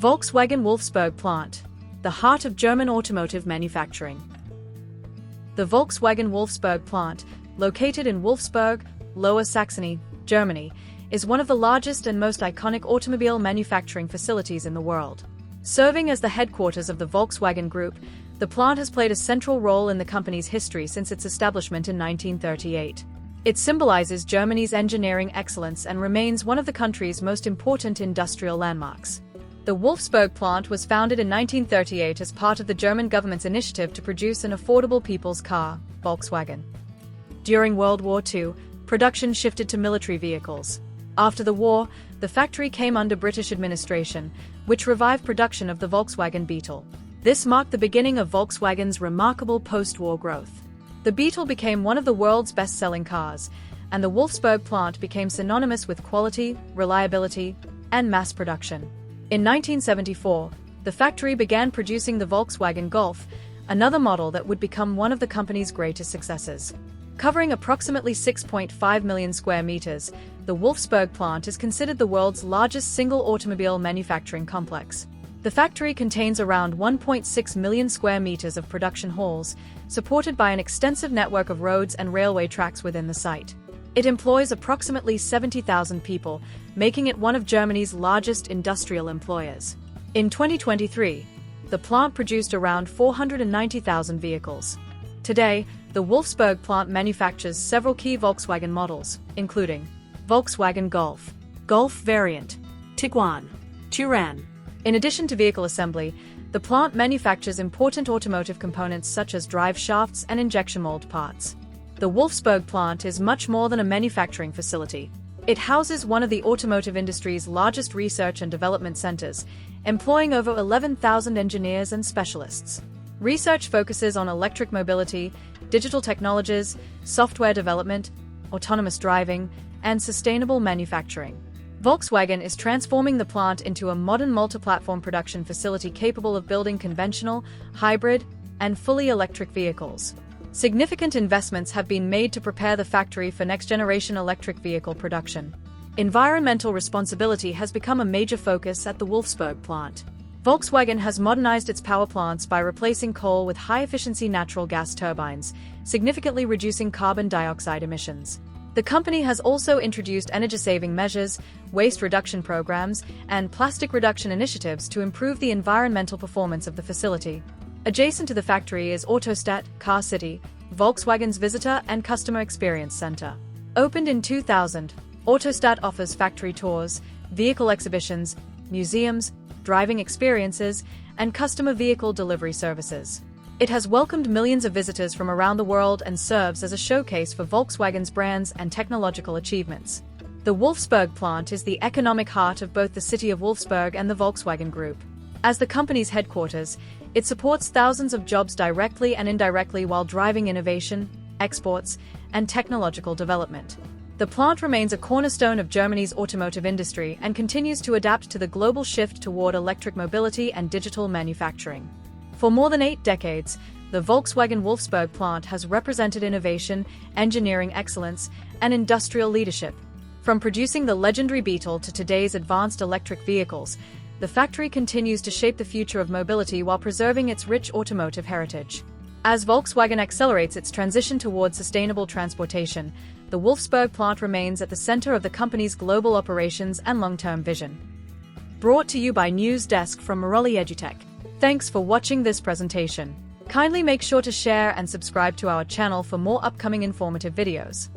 Volkswagen Wolfsburg Plant, the heart of German automotive manufacturing. The Volkswagen Wolfsburg Plant, located in Wolfsburg, Lower Saxony, Germany, is one of the largest and most iconic automobile manufacturing facilities in the world. Serving as the headquarters of the Volkswagen Group, the plant has played a central role in the company's history since its establishment in 1938. It symbolizes Germany's engineering excellence and remains one of the country's most important industrial landmarks. The Wolfsburg plant was founded in 1938 as part of the German government's initiative to produce an affordable people's car, Volkswagen. During World War II, production shifted to military vehicles. After the war, the factory came under British administration, which revived production of the Volkswagen Beetle. This marked the beginning of Volkswagen's remarkable post-war growth. The Beetle became one of the world's best-selling cars, and the Wolfsburg plant became synonymous with quality, reliability, and mass production. In 1974, the factory began producing the Volkswagen Golf, another model that would become one of the company's greatest successes. Covering approximately 6.5 million square meters, the Wolfsburg plant is considered the world's largest single automobile manufacturing complex. The factory contains around 1.6 million square meters of production halls, supported by an extensive network of roads and railway tracks within the site. It employs approximately 70,000 people, making it one of Germany's largest industrial employers. In 2023, the plant produced around 490,000 vehicles. Today, the Wolfsburg plant manufactures several key Volkswagen models, including Volkswagen Golf, Golf variant, Tiguan, Touran. In addition to vehicle assembly, the plant manufactures important automotive components such as drive shafts and injection mold parts. The Wolfsburg plant is much more than a manufacturing facility. It houses one of the automotive industry's largest research and development centers, employing over 11,000 engineers and specialists. Research focuses on electric mobility, digital technologies, software development, autonomous driving, and sustainable manufacturing. Volkswagen is transforming the plant into a modern multi-platform production facility capable of building conventional, hybrid, and fully electric vehicles. Significant investments have been made to prepare the factory for next-generation electric vehicle production. Environmental responsibility has become a major focus at the Wolfsburg plant. Volkswagen has modernized its power plants by replacing coal with high-efficiency natural gas turbines, significantly reducing carbon dioxide emissions. The company has also introduced energy-saving measures, waste reduction programs, and plastic reduction initiatives to improve the environmental performance of the facility. Adjacent to the factory is Autostadt, Car City, Volkswagen's visitor and customer experience center. Opened in 2000, Autostadt offers factory tours, vehicle exhibitions, museums, driving experiences, and customer vehicle delivery services. It has welcomed millions of visitors from around the world and serves as a showcase for Volkswagen's brands and technological achievements. The Wolfsburg plant is the economic heart of both the city of Wolfsburg and the Volkswagen Group. As the company's headquarters, it supports thousands of jobs directly and indirectly while driving innovation, exports, and technological development. The plant remains a cornerstone of Germany's automotive industry and continues to adapt to the global shift toward electric mobility and digital manufacturing. For more than 8 decades, the Volkswagen Wolfsburg plant has represented innovation, engineering excellence, and industrial leadership. From producing the legendary Beetle to today's advanced electric vehicles, the factory continues to shape the future of mobility while preserving its rich automotive heritage. As Volkswagen accelerates its transition towards sustainable transportation, the Wolfsburg plant remains at the center of the company's global operations and long-term vision. Brought to you by News Desk from Maroli EduTech. Thanks for watching this presentation. Kindly make sure to share and subscribe to our channel for more upcoming informative videos.